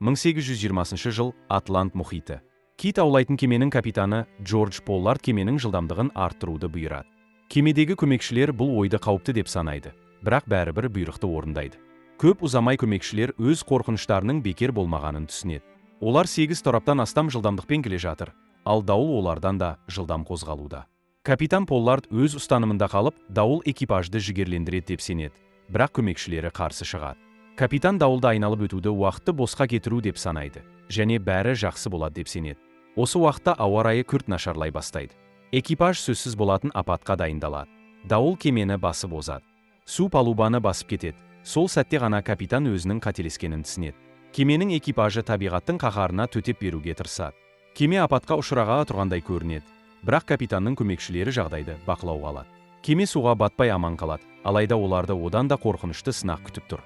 1820 жыл, Атлант мұхиты. Кит аулайтын кеменің капитаны Джордж Поллард кеменің жылдамдығын арттыруды бұйырады. Кемедегі көмекшілер бұл ойды қауіпті деп санайды, бірақ бәрібір бұйрықты орындайды. Көп ұзамай көмекшілер өз қорқыныштарының бекер болмағанын түсінеді. Олар 8 тораптан астам жылдамдықпен келе жатыр, ал дауыл олардан да жылдам қозғалуда. Капитан Поллард өз ұстанымында қалып, дауыл экипажды жігерлендіреді деп сенеді, бірақ көмекшілері қарсы шығады. Капитан дауылды айналып өтуді уақытты босқа кетіру деп санайды, және бәрі жақсы болады деп сенеді. Осы уақытта ауа райы күрт нашарлай бастайды. Экипаж сөзсіз болатын апатқа дайындалады. Дауыл кемені басып озады. Су палубаны басып кетеді. Сол сәтте ғана капитан өзінің қателескенін түсінеді. Кеменің экипажы табиғаттың қаһарына төтеп беруге тырысады. Кеме апатқа ұшырағалы тұрғандай көрінеді, бірақ капитанның көмекшілері жағдайды бақылауға алады. Кеме суға батпай аман қалады, алайда оларды одан да қорқынышты сынақ күтіп тұр.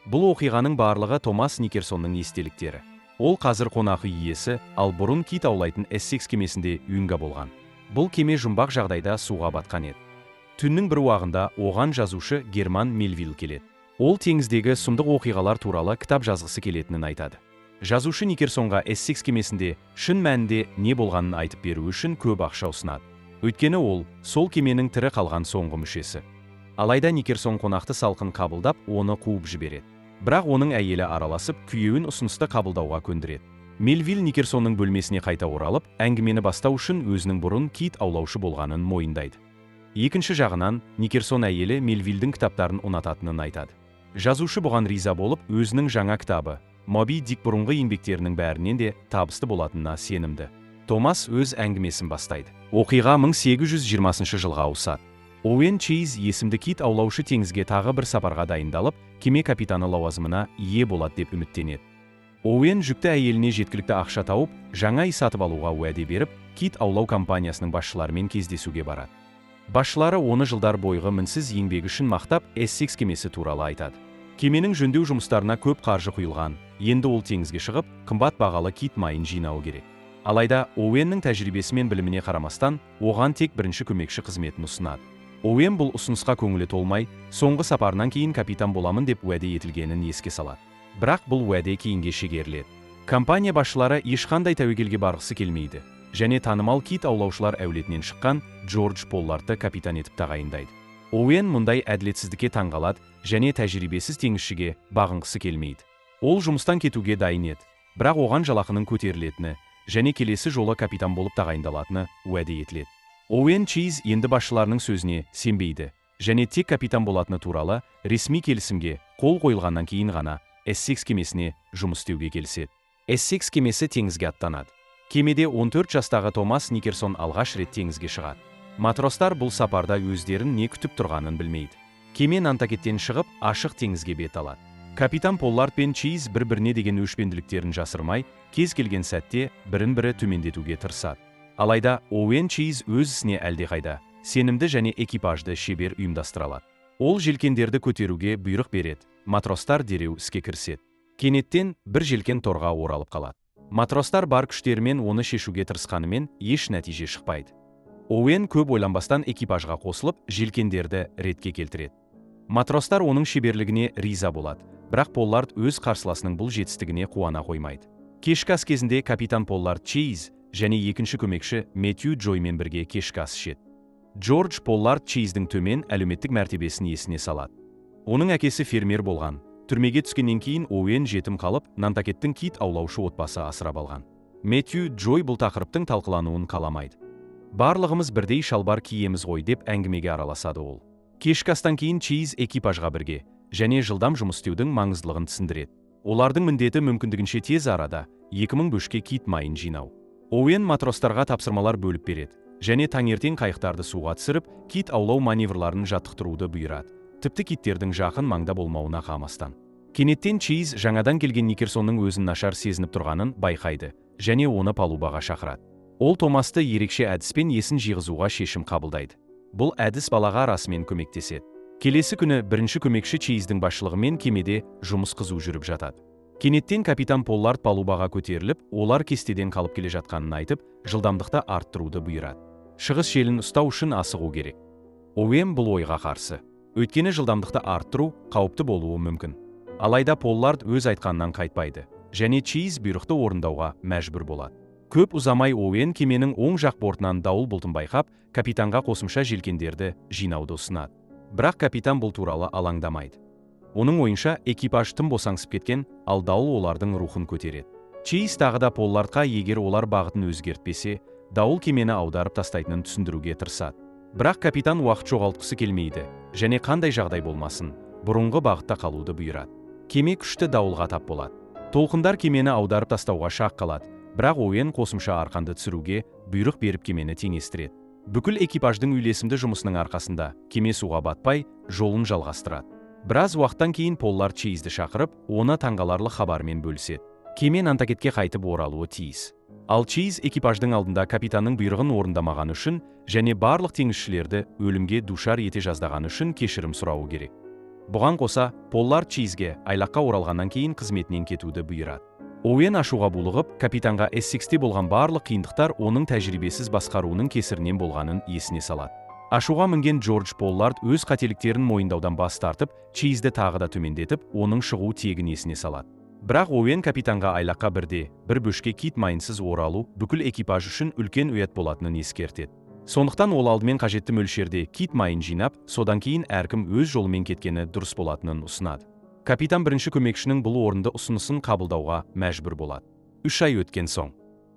Бұл оқиғаның барлығы Томас Никерсонның естеліктері. Ол қазір қонақ үй иесі, ал бұрын кит аулайтын Эссекс кемесінде үйінга болған. Бұл кеме жұмбақ жағдайда суға батқан еді. Түннің бір уағында оған жазушы Герман Мельвилл келеді. Ол теңіздегі сұмдық оқиғалар туралы кітап жазғысы келетінін айтады. Жазушы Никерсонға Эссекс кемесінде шын мәнінде не болғанын айтып беру үшін көп ақша ұсынады. Өйткені ол сол кеменің тірі қалған соңғы мүшесі. Алайда Никерсон қонақты салқын қабылдап, оны қуып жібереді. Бірақ оның әйелі араласып, күйеуін ұсынысты қабылдауға көндіреді. Мельвилл Никерсонның бөлмесіне қайта оралып, әңгімені бастау үшін өзінің бұрын кит аулаушы болғанын мойындайды. Екінші жағынан, Никерсон әйелі Мельвиллдің кітаптарын ұнататынын айтады. Жазушы бұған риза болып, өзінің жаңа кітабы Моби Дик бұрынғы еңбектерінің бәрінен де табысты болатынына сенімді. Томас өз әңгімесін бастайды. Оқиға 1820 жылға ауысады. Оуэн Чейз есімді кит аулаушы теңізге тағы бір сапарға дайындалып, кеме капитаны лауазымына ие болады деп үміттенеді. Оуэн жүкті әйеліне жеткілікті ақша тауып, жаңа үй сатып алуға уәде беріп, кит аулау компаниясының басшыларымен кездесуге барады. Басшылары оны жылдар бойғы мінсіз еңбегі үшін мақтап, Эссекс кемесі туралы айтады. Кеменің жөндеу жұмыстарына көп қаржы құйылған, енді ол теңізге шығып, қымбат бағалы кит майын жинауы керек. Алайда Оуэннің тәжірибесі мен біліміне қарамастан, оған тек бірінші көмекші қызметін ұсынады. Оуэн бұл ұсынысқа көңілі толмай, соңғы сапарынан кейін капитан боламын деп уәде етілгенін еске салады. Бірақ бұл уәде кейінге шегеріледі. Компания басшылары ешқандай тәуекелге барғысы келмейді, және танымал кит аулаушылар әулетінен шыққан Джордж Поллардты капитан етіп тағайындайды. Оуэн мұндай әділетсіздікке таңғалады, және тәжірибесіз теңізшіге бағынғысы келмейді. Ол жұмыстан кетуге дайын еді, бірақ оған жалақының көтерілетіні, және келесі жолы капитан болып тағайындалатыны уәде етіледі. Оуэн Чейз енді басшыларының сөзіне сенбейді, және тек капитан болатыны туралы ресми келісімге қол қойылғаннан кейін ғана Эссекс кемесіне жұмыс істеуге келіседі. Эссекс кемесі теңізге аттанады. Кемеде 14 жастағы Томас Никерсон алғаш рет теңізге шығады. Матростар бұл сапарда өздерін не күтіп тұрғанын білмейді. Кеме Нантакеттен шығып, ашық теңізге бет алады. Капитан Поллард пен Чейз бір-біріне деген өшпенділіктерін жасырмай, кез келген сәтте бірін-бірі төмендетуге тырысады. Алайда Оуэн Чейз өз ісіне әлдеқайда сенімді және экипажды шебер ұйымдастыра алады. Ол желкендерді көтеруге бұйрық береді. Матростар дереу іске кіріседі. Кенеттен бір желкен торға оралып қалады. Матростар бар күштерімен оны шешуге тырысқанымен еш нәтиже шықпайды. Оуэн көп ойланбастан экипажға қосылып, желкендерді ретке келтіреді. Матростар оның шеберлігіне риза болады, бірақ Поллард өз қарсыласының бұл жетістігіне қуана қоймайды. Кешкі ас кезінде капитан Поллард Чейз және екінші көмекші Мэтью Джоймен бірге кешкі ас ішеді. Джордж Поллард Чейздің төмен әлеуметтік мәртебесін есіне салады. Оның әкесі фермер болған. Түрмеге түскеннен кейін Оуэн жетім қалып, Нантакеттің кит аулаушы отбасы асырап алған. Мэтью Джой бұл тақырыптың талқылануын қаламайды. Барлығымыз бірдей шалбар киеміз ғой деп әңгімеге араласады ол. Кешкі астан кейін Чейз экипажға бірге және жылдам жұмыс істеудің маңыздылығын түсіндіреді. Олардың міндеті мүмкіндігінше тез арада 2000 бөшке кит майын жинау. Оуэн матростарға тапсырмалар бөліп береді және таңертең қайықтарды суға түсіріп, кит аулау маневрларын жаттықтыруды бұйырады. Тіпті киттердің жақын маңда болмауына қарамастан. Кенеттен Чейз жаңадан келген Никерсонның өзін нашар сезініп тұрғанын байқайды және оны палубаға шақырады. Ол Томасты ерекше әдіспен есін жиғызуға шешім қабылдайды. Бұл әдіс балаға расымен көмектеседі. Келесі күні бірінші көмекші Чейздің басшылығымен кемеде жұмыс қызу жүріп жатады. Кенеттен капитан Поллард палубаға көтеріліп, олар кестеден қалып келе жатқанын айтып, жылдамдықты арттыруды бұйырады. Шығыс желін ұстау үшін асығу керек. Оуэн бұл ойға қарсы. Өйткені жылдамдықты арттыру қауіпті болуы мүмкін. Алайда Поллард өз айтқанынан қайтпайды. және Чейз бұйрықты орындауға мәжбүр болады. Көп ұзамай Оуэн кеменің оң жақ бортынан дауыл бұлтын байқап, капитанға қосымша желкендерді жинауды ұсынады. Бірақ капитан бұл туралы алаңдамайды. Оның ойынша экипаж тым босаңсып кеткен, ал дауыл олардың рухын көтереді. Чейз тағы да Поллардқа егер олар бағытын өзгертпесе, дауыл кемені аударып тастайтынын түсіндіруге тырысады. Бірақ капитан уақыт жоғалтқысы келмейді, және қандай жағдай болмасын, бұрынғы бағытта қалуды бұйырады. Кеме күшті дауылға тап болады. Толқындар кемені аударып тастауға шақ қалады, бірақ Оуэн қосымша арқанды түсіруге бұйрық беріп кемені теңестіреді. Бүкіл экипаждың үйлесімді жұмысының арқасында кеме суға батпай, жолын жалғастырады. Біраз уақыттан кейін Поллард Чейзді шақырып, оны таңғаларлық хабармен бөліседі. Кеме Нантакетке қайтып оралуы тиіс. Ал Чейз экипаждың алдында капитанның бұйрығын орындамаған үшін және барлық теңізшілерді өлімге душар ете жаздаған үшін кешірім сұрауы керек. Бұған қоса, Поллард Чейзге айлаққа оралғаннан кейін қызметінен кетуді бұйырады. Оуэн ашуға булығып, капитанға Эссексте болған барлық қиындықтар оның тәжірибесіз басқаруының кесірінен болғанын есіне салады. Ашуға мінген Джордж Поллард өз қателіктерін мойындаудан бас тартып, Чейзді тағы да төмендетіп, оның шығу тегін есіне салады. Бірақ Оуэн капитанға айлаққа бір бөшке кит майынсыз оралу бүкіл экипаж үшін үлкен ұят болатынын ескертеді. Сондықтан ол алдымен қажетті мөлшерде кит майын жинап, содан кейін әркім өз жолымен кеткені дұрыс болатынын ұсынады. Капитан бірінші көмекшінің бұл орынды ұсынысын қабылдауға мәжбүр болады. 3 ай өткен соң,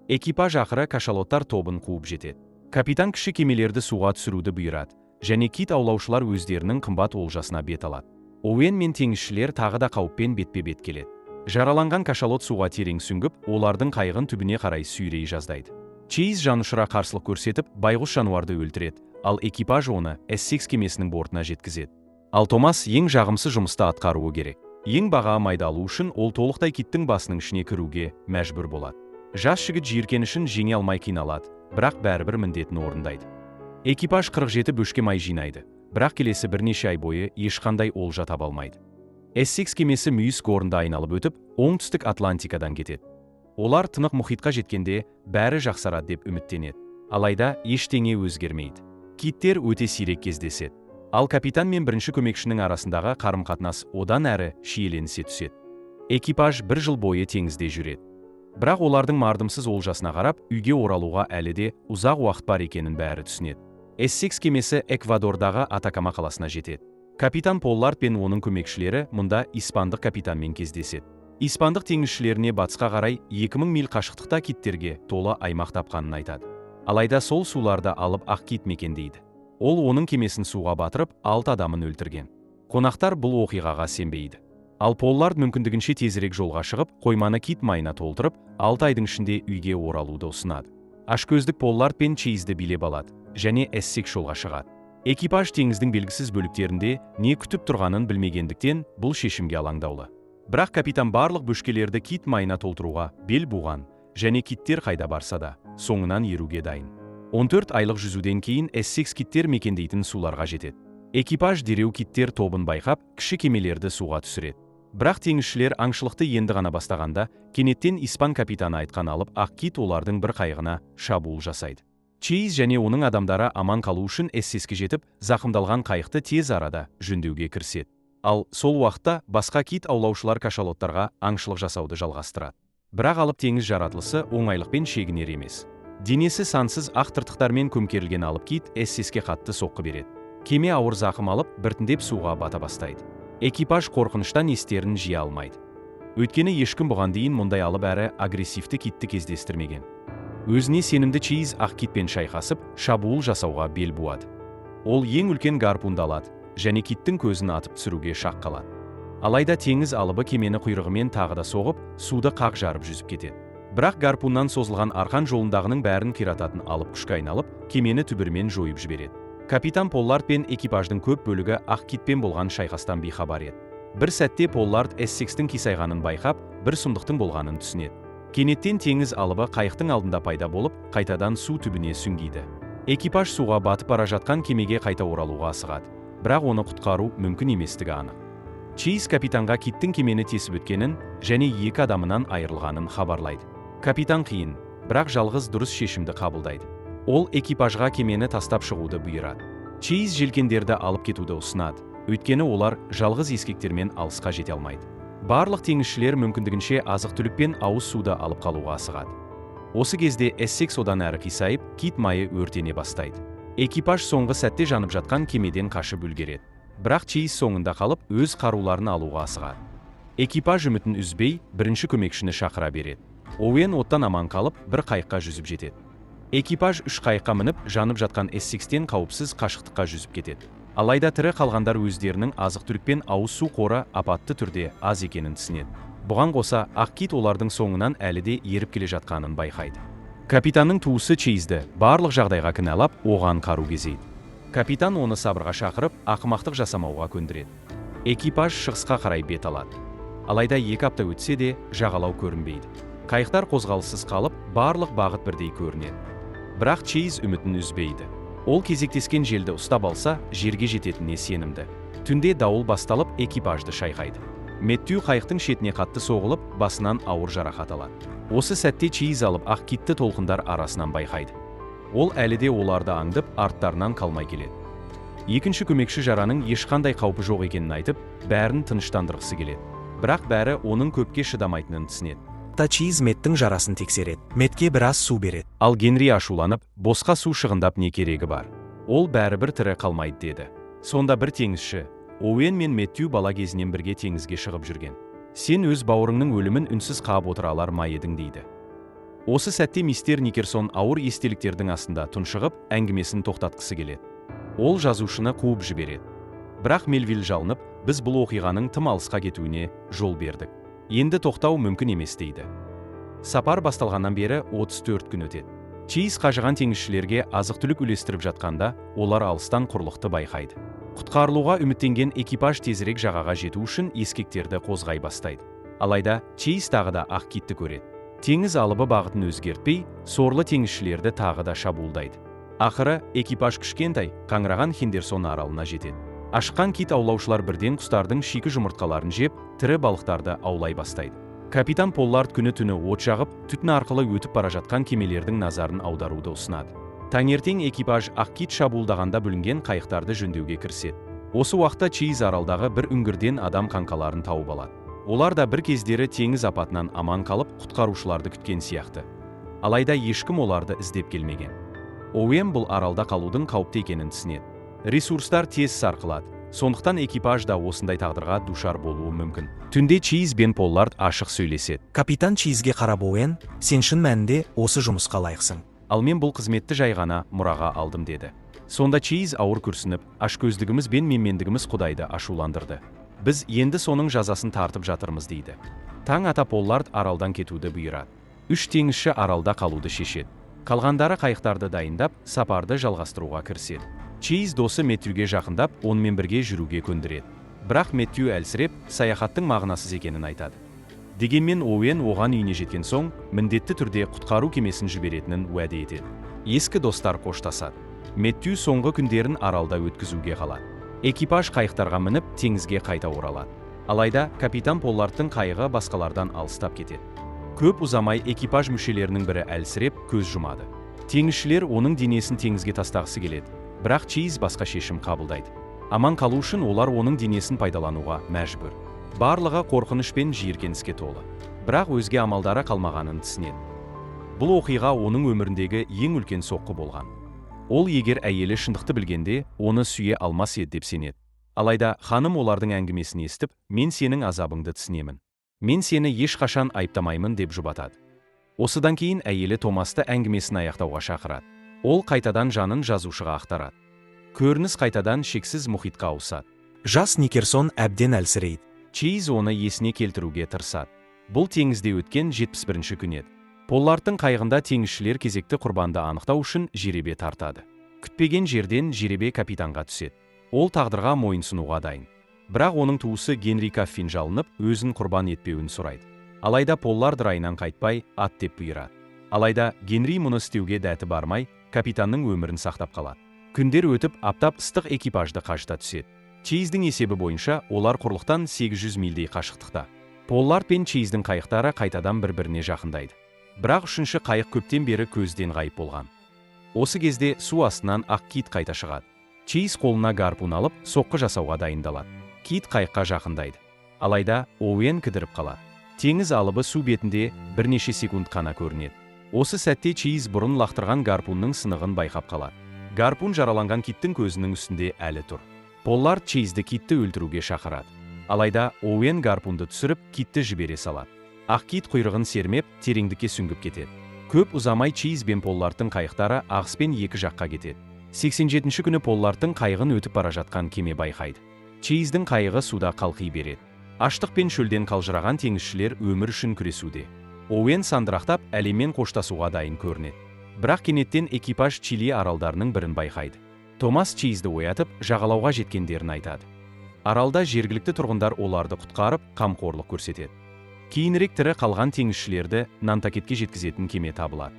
экипаж ақыры кашалоттар тобын қуып жетеді. Капитан кіші кемелерді суға түсіруді бұйырады, және кит аулаушылар өздерінің қымбат олжасына бет алады. Оуэн мен теңізшілер тағы да қауіппен бетпе-бет келеді. Жараланған кашалот суға терең сүңгіп, олардың қайығын түбіне қарай сүйрей жаздайды. Чейз жанұшыра қарсылық көрсетіп, байғұс жануарды өлтіреді, ал экипаж оны Эссекс кемесінің бортына жеткізеді. Ал Томас ең жағымсыз жұмысты атқаруы керек. Ең баға майдалу үшін ол толықтай киттің басының ішіне кіруге мәжбүр болады. Жас жігіт жиіркенішін жеңе алмай қиналады, бірақ бәрібір міндетін орындайды. Экипаж 47 бөшке май жинайды, бірақ келесі бірнеше ай бойы ешқандай олжа таба алмайды. Эссекс кемесі мүйіс горында айналып өтіп, оңтүстік Атлантикадан кетеді. Олар тынық мұхитқа жеткенде бәрі жақсарады деп үміттенеді. Алайда ештеңе өзгермейді. Киттер өте сирек кездеседі. Ал капитан мен бірінші көмекшінің арасындағы қарым-қатынас одан әрі шиеленісе түседі. Экипаж 1 жыл бойы теңізде жүреді. Бірақ олардың мардымсыз олжасына қарап, үйге оралуға әлі де ұзақ уақыт бар екенін бәрі түсінеді. Эссекс кемесі Эквадордағы Атакама қаласына жетеді. Капитан Поллард пен оның көмекшілері мұнда испандық капитанмен кездеседі. Испандық теңізшілеріне батысқа қарай 2000 миль қашықтықта киттерге толы аймақ тапқанын айтады. Алайда сол суларды алып ақ кит мекендейді. Ол оның кемесін суға батырып, 6 адамын өлтірген. Қонақтар бұл оқиғаға сенбейді. Ал Поллард мүмкіндігінше тезірек жолға шығып, қойманы кит майына толтырып, 6 айдың ішінде үйге оралуды ұсынады. Ашкөздік Поллард пен Чейзді билеп алады, және Эссекс жолға шығады. Экипаж теңіздің белгісіз бөліктерінде не күтіп тұрғанын білмегендіктен бұл шешімге алаңдаулы. Бірақ капитан барлық бөшкелерді кит майына толтыруға бел буған, және киттер қайда барса да, соңынан еруге дайын. 14 айлық жүзуден кейін Эссекс киттер мекендейтін суларға жетеді. Экипаж дереу киттер тобын байқап, кіші кемелерді суға түсіреді. Бірақ теңізшілер аңшылықты енді ғана бастағанда, кенеттен испан капитаны айтқан алып, ақ кит олардың бір қайығына шабуыл жасайды. Чейз және оның адамдары аман қалу үшін Эссекске жетіп, зақымдалған қайықты тез арада жөндеуге кіріседі. Ал сол уақытта басқа кит аулаушылар кашалоттарға аңшылық жасауды жалғастырады. Бірақ алып теңіз жаратылысы оңайлықпен шегінер емес. Денесі сансыз ақ тыртықтармен көмкерілген алып кит Эссекске қатты соққы береді. Кеме ауыр зақым алып, біртіндеп суға бата бастайды. Экипаж қорқыныштан естерін жия алмайды. Өйткені ешкім бұған дейін мұндай алып әрі агрессивті китті кездестірмеген. Өзіне сенімді Чейз ақ китпен шайқасып, шабуыл жасауға бел буады. Ол ең үлкен гарпунды алады, және киттің көзін атып түсіруге шақ қалады. Алайда теңіз алыбы кемені құйрығымен тағы да соғып, суды қақ жарып жүзіп кетеді. Бірақ гарпуннан созылған арқан жолындағының бәрін қирататын алып күшке айналып, кемені түбірімен жойып жібереді. Капитан Поллард пен экипаждың көп бөлігі ақ китпен болған шайқастан бейхабар еді. Бір сәтте Поллард Эссекстің қисайғанын байқап, бір сұмдықтың болғанын түсінеді. Кенеттен теңіз алыбы қайықтың алдында пайда болып, қайтадан су түбіне сүңгиді. Экипаж суға батып бара жатқан кемеге қайта оралуға асығады, бірақ оны құтқару мүмкін еместігі анық. Чейз капитанға киттің кемені тесіп өткенін және 2 адамынан айырылғанын хабарлайды. Капитан қиын, бірақ жалғыз дұрыс шешімді қабылдайды. Ол экипажға кемені тастап шығуды бұйырады. Чейз желкендерді алып кетуді ұсынады, өйткені олар жалғыз ескектермен алысқа жете алмайды. Барлық теңізшілер мүмкіндігінше азық-түлік пен ауыз суды алып қалуға асығады. Осы кезде Эссекс одан әрі қисайып, кит майы өртене бастайды. Экипаж соңғы сәтте жанып жатқан кемеден қашып үлгереді. Бірақ Чейз соңында қалып, өз қаруларын алуға асығады. Экипаж үмітін үзбей, бірінші көмекшіні шақыра береді. Оуэн оттан аман қалып, бір қайыққа жүзіп жетеді. Экипаж 3 қайыққа мініп, жанып жатқан Эссекстен қауіпсіз қашықтыққа жүзіп кетеді. Алайда тірі қалғандар өздерінің азық-түлік пен ауыз су қоры апатты түрде аз екенін түсінеді. Бұған қоса, ақ кит олардың соңынан әлі де еріп келе жатқанын байқайды. Капитанның туысы Чейзді барлық жағдайға кінәлап, оған қару кезейді. Капитан оны сабырға шақырып, ақымақтық жасамауға көндіреді. Экипаж шығысқа қарай бет алады. Алайда 2 апта өтсе де жағалау көрінбейді. Қайықтар қозғалыссыз қалып, барлық бағыт бірдей көрінеді. Бірақ Чейз үмітін үзбейді. Ол кезектескен желді ұстап алса, жерге жететініне сенімді. Түнде дауыл басталып, экипажды шайқайды. Мэттью қайықтың шетіне қатты соғылып, басынан ауыр жарақат алады. Осы сәтте Чейз алып ақ китті толқындар арасынан байқайды. Ол әлі де оларды аңдып, арттарынан қалмай келеді. Екінші көмекші жараның ешқандай қаупі жоқ екенін айтып, бәрін тыныштандырғысы келеді. Бірақ бәрі оның көпке шыдамайтынын түсінеді. Чейз Мэттің жарасын тексереді. Мэттке біраз су береді. Ал Генри ашуланып, босқа су шығындап не керегі бар? Ол бәрібір тірі қалмайды деді. Сонда бір теңізші, Оуэн мен Мэттью бала кезінен бірге теңізге шығып жүрген. Сен өз бауырыңның өлімін үнсіз қағып отыра алар ма едің дейді. Осы сәтте мистер Никерсон ауыр естеліктердің астында тұншығып, әңгімесін тоқтатқысы келеді. Ол жазушыны қуып жібереді. Бірақ Мелвилл жалынып, біз бұл оқиғаның тым алысқа кетуіне жол бердік. Енді тоқтау мүмкін емес дейді. Сапар басталғаннан бері 34 күн өтеді. Чейз қажыған теңізшілерге азық-түлік үлестіріп жатқанда, олар алыстан құрлықты байқайды. Құтқарылуға үміттенген экипаж тезірек жағаға жету үшін ескектерді қозғай бастайды. Алайда Чейз тағы да ақ китті көреді. Теңіз алыбы бағытын өзгертпей, сорлы теңізшілерді тағы да шабуылдайды. Ақыры экипаж кішкентай, қаңыраған Хендерсон аралына жетеді. Ашқан кит аулаушылар бірден құстардың шикі жұмыртқаларын жеп, тірі балықтарды аулай бастайды. Капитан Поллард күні-түні от жағып, түтін арқылы өтіп бара жатқан кемелердің назарын аударуды ұсынады. Таңертең экипаж ақ кит шабуылдағанда бүлінген қайықтарды жөндеуге кіріседі. Осы уақытта Чейз аралдағы бір үңгірден адам қаңқаларын тауып алады. Олар да бір кездері теңіз апатынан аман қалып, құтқарушыларды күткен сияқты. Алайда ешкім оларды іздеп келмеген. Оуэн бұл аралда қалудың қауіпті екенін түсінеді. Ресурстар тез сарқылады. Сондықтан экипаж да осындай тағдырға душар болуы мүмкін. Түнде Чейз бен Поллард ашық сөйлеседі. Капитан Чейзге қарап Оуэн, сен шын мәнінде осы жұмысқа лайықсың. Ал мен бұл қызметті жай ғана мұраға алдым деді. Сонда Чейз ауыр күрсініп, ашкөздігіміз бен менмендігіміз Құдайды ашуландырды. Біз енді соның жазасын тартып жатырмыз дейді. Таң ата Поллард аралдан кетуді бұйырады. 3 теңізші аралда қалуды шешеді. Қалғандары қайықтарды дайындап, сапарды жалғастыруға кіріседі. Чейз досы Мэттьюге жақындап, онымен бірге жүруге көндіреді. Бірақ Мэттью әлсіреп, саяхаттың мағынасыз екенін айтады. Дегенмен Оуэн оған үйіне жеткен соң, міндетті түрде құтқару кемесін жіберетінін уәде етеді. Ескі достар қоштасады. Мэттью соңғы күндерін аралда өткізуге қалады. Экипаж қайықтарға мініп, теңізге қайта оралады. Алайда капитан Поллардтың қайығы басқалардан алыстап кетеді. Көп ұзамай экипаж мүшелерінің бірі әлсіреп, көз жұмады. Теңізшілер оның денесін теңізге тастағысы келеді. Бірақ Чейз басқа шешім қабылдайды. Аман қалу үшін олар оның денесін пайдалануға мәжбүр. Барлығы қорқыныш пен жиіркеніске толы. Бірақ өзге амалдары қалмағанын түсінеді. Бұл оқиға оның өміріндегі ең үлкен соққы болған. Ол егер әйелі шындықты білгенде, оны сүйе алмас еді деп сенеді. Алайда ханым олардың әңгімесін естіп, мен сенің азабыңды түсінемін. Мен сені ешқашан айыптамаймын деп жұбатады. Осыдан кейін әйелі Томасты әңгімесін аяқтауға шақырады. Ол қайтадан жанын жазушыға ақтарады. Көрініс қайтадан шексіз мұхитқа ауысады. Жас Никерсон әбден әлсірейді. Чейз оны есіне келтіруге тырысады. Бұл теңізде өткен 71-ші күн еді. Поллардтың қайығында теңізшілер кезекті құрбанды анықтау үшін жеребе тартады. Күтпеген жерден жеребе капитанға түседі. Ол тағдырға мойынсынуға дайын. Бірақ оның туысы Генри Каффин жалынып, өзін құрбан етпеуін сұрайды. Алайда Поллард райынан қайтпай, ат деп бұйырады. Алайда Генри мұны істеуге дәті бармай, капитанның өмірін сақтап қалады. Күндер өтіп, аптап ыстық экипажды қажыта түседі. Чейздің есебі бойынша олар құрлықтан 800 мильдей қашықтықта. Поллард пен Чейздің қайықтары қайтадан бір-біріне жақындайды. Бірақ үшінші қайық көптен бері көзден ғайып болған. Осы кезде су астынан ақ кит қайта шығады. Чейз қолына гарпун алып, соққы жасауға дайындалады. Кит қайыққа жақындайды. Алайда Оуэн кідіріп қалады. Теңіз алыбы су бетінде бірнеше секунд қана көрінеді. Осы сәтте Чейз бұрын лақтырған гарпунның сынығын байқап қалады. Гарпун жараланған киттің көзінің үстінде әлі тұр. Поллард Чейзді китті өлтіруге шақырады. Алайда Оуэн гарпунды түсіріп, китті жібере салады. Ақ кит құйрығын сермеп, тереңдікке сүңгіп кетеді. Көп ұзамай Чейз бен Поллардтың қайықтары ағыспен екі жаққа кетеді. 87-ші күні Поллардтың қайығын өтіп бара жатқан кеме байқайды. Чейздің қайығы суда қалқи береді. Аштық пен шөлден қалжыраған теңізшілер өмір үшін күресуде. Оуэн сандырақтап, әлеммен қоштасуға дайын көрінеді. Бірақ кенеттен экипаж Чили аралдарының бірін байқайды. Томас Чейзді оятып, жағалауға жеткендерін айтады. Аралда жергілікті тұрғындар оларды құтқарып, қамқорлық көрсетеді. Кейінірек тірі қалған теңізшілерді Нантакетке жеткізетін кеме табылады.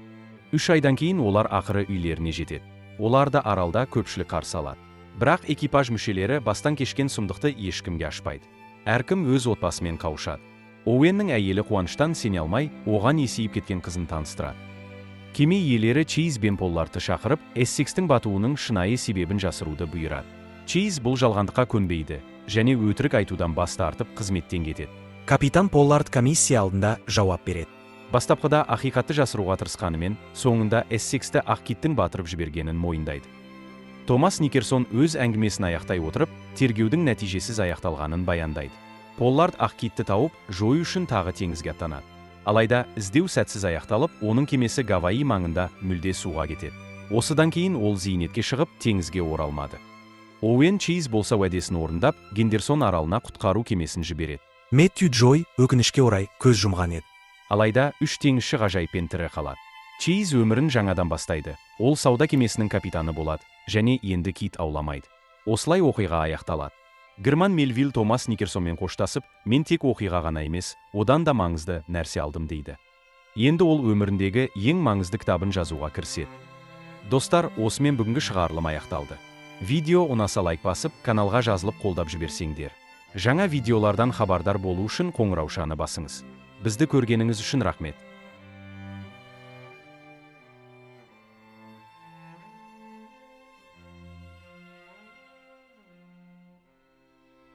3 айдан кейін олар ақыры үйлеріне жетеді. Оларды аралда көпшілік қарсы алады. Бірақ экипаж мүшелері бастан кешкен сұмдықты ешкімге ашпайды. Әркім өз отбасымен қауышады. Оуэннің әйелі қуаныштан сене алмай, оған есейіп кеткен қызын таныстырады. Кеме иелері Чейз бен Поллардты шақырып, Эссекстің батуының шынайы себебін жасыруды бұйырады. Чейз бұл жалғандыққа көнбейді, және өтірік айтудан бас тартып қызметтен кетеді. Капитан Поллард комиссия алдында жауап береді. Бастапқыда ақиқатты жасыруға тырысқанымен, соңында Эссексті ақ киттің батырып жібергенін мойындайды. Томас Никерсон өз әңгімесін аяқтай отырып, тергеудің нәтижесіз аяқталғанын баяндайды. Поллард ақ китті тауып, жою үшін тағы теңізге аттанады. Алайда іздеу сәтсіз аяқталып, оның кемесі Гавайи маңында мүлде суға кетеді. Осыдан кейін ол зейнетке шығып, теңізге оралмады. Оуэн Чейз болса уәдесін орындап, Гендерсон аралына құтқару кемесін жібереді. Мэттью Джой өкінішке орай көз жұмған еді. Алайда 3 теңізші ғажайыппен тірі қалады. Чейз өмірін жаңадан бастайды. Ол сауда кемесінің капитаны болады, және енді кит ауламайды. Осылай оқиға аяқталады. Герман Мельвилл Томас Никерсонмен қоштасып, мен тек оқиға ғана емес, одан да маңызды нәрсе алдым дейді. Енді ол өміріндегі ең маңызды кітабын жазуға кіріседі. Достар, осымен бүгінгі шығарылым аяқталды. Видео ұнаса лайк басып, каналға жазылып қолдап жіберсеңдер. Жаңа видеолардан хабардар болу үшін қоңыраушаны басыңыз. Бізді көргеніңіз үшін рахмет.